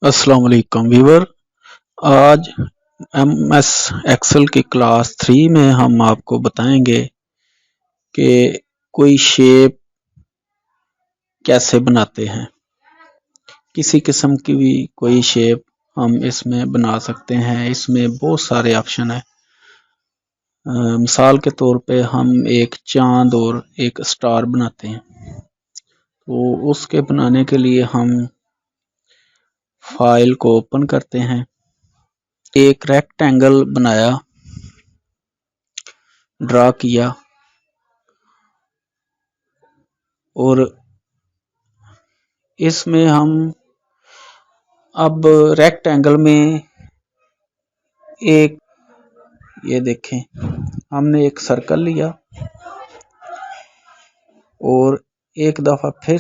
अस्सलाम वालेकुम व्यूअर। आज एमएस एक्सेल की क्लास 3 में हम आपको बताएंगे कि कोई शेप कैसे बनाते हैं। किसी किस्म की भी कोई शेप हम इसमें बना सकते हैं। इसमें बहुत सारे ऑप्शन हैं। मिसाल के तौर पे हम एक चांद और एक स्टार बनाते हैं, तो उसके बनाने के लिए हम फाइल को ओपन करते हैं, एक रेक्टेंगल बनाया, ड्रा किया और इसमें हम अब रेक्टेंगल में एक ये देखें, हमने एक सर्कल लिया और एक दफ़ा फिर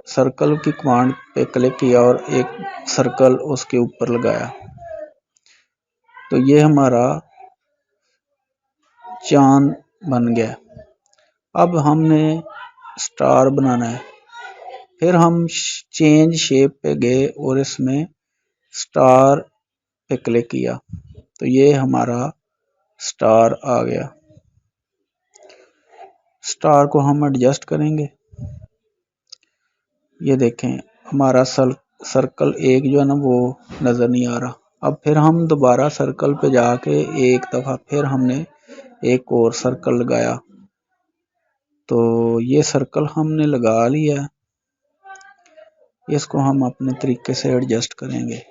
सर्कल की कमांड पे क्लिक किया और एक सर्कल उसके ऊपर लगाया, तो ये हमारा चांद बन गया। अब हमने स्टार बनाना है, फिर हम चेंज शेप पे गए और इसमें स्टार पे क्लिक किया, तो ये हमारा स्टार आ गया। स्टार को हम एडजस्ट करेंगे। ये देखें, हमारा सर्कल एक जो है ना वो नज़र नहीं आ रहा। अब फिर हम दोबारा सर्कल पे जाके एक दफ़ा फिर हमने एक और सर्कल लगाया, तो ये सर्कल हमने लगा लिया। इसको हम अपने तरीके से एडजस्ट करेंगे।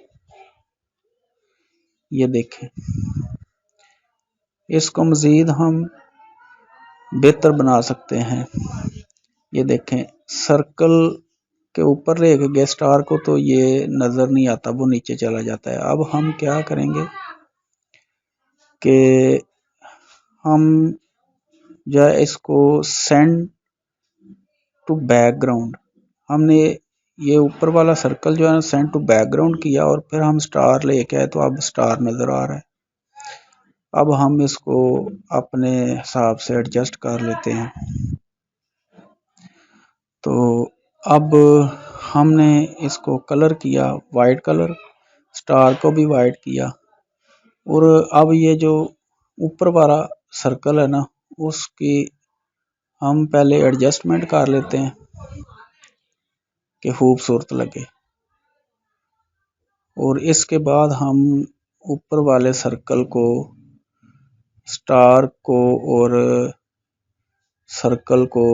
ये देखें, इसको मज़ीद हम बेहतर बना सकते हैं। ये देखें, सर्कल के ऊपर लेके गए स्टार को, तो ये नज़र नहीं आता, वो नीचे चला जाता है। अब हम क्या करेंगे कि हम जो है इसको सेंड टू बैकग्राउंड, हमने ये ऊपर वाला सर्कल जो है ना सेंड टू बैकग्राउंड किया और फिर हम स्टार लेके आए, तो अब स्टार नज़र आ रहा है। अब हम इसको अपने हिसाब से एडजस्ट कर लेते हैं। तो अब हमने इसको कलर किया वाइट कलर, स्टार को भी वाइट किया, और अब ये जो ऊपर वाला सर्कल है ना उसकी हम पहले एडजस्टमेंट कर लेते हैं कि खूबसूरत लगे, और इसके बाद हम ऊपर वाले सर्कल को, स्टार को और सर्कल को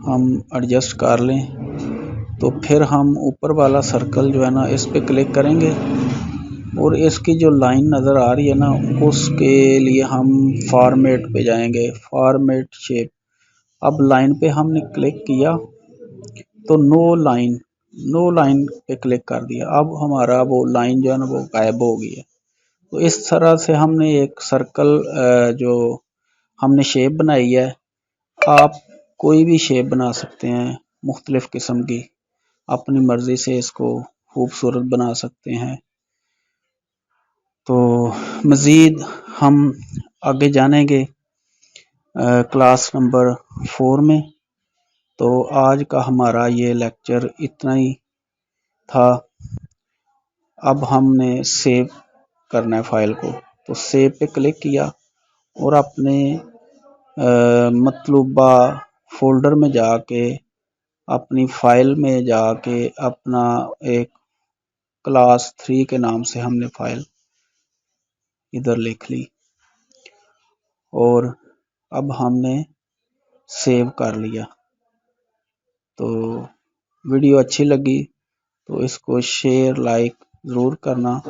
हम एडजस्ट कर लें। तो फिर हम ऊपर वाला सर्कल जो है ना इस पे क्लिक करेंगे और इसकी जो लाइन नज़र आ रही है ना उसके लिए हम फॉर्मेट पे जाएंगे, फॉर्मेट शेप। अब लाइन पे हमने क्लिक किया तो नो लाइन पे क्लिक कर दिया। अब हमारा वो लाइन जो है ना वो गायब हो गई है। तो इस तरह से हमने एक सर्कल जो हमने शेप बनाई है, आप कोई भी शेप बना सकते हैं मुख्तलिफ किस्म की, अपनी मर्जी से इसको खूबसूरत बना सकते हैं। तो मज़ीद हम आगे जानेंगे क्लास नंबर 4 में। तो आज का हमारा ये लेक्चर इतना ही था। अब हमने सेव करना है फाइल को, तो सेव पे क्लिक किया और अपने मतलूबा फोल्डर में जाके अपनी फाइल में जाके अपना एक क्लास 3 के नाम से हमने फाइल इधर लिख ली और अब हमने सेव कर लिया। तो वीडियो अच्छी लगी तो इसको शेयर लाइक ज़रूर करना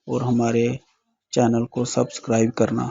और हमारे चैनल को सब्सक्राइब करना।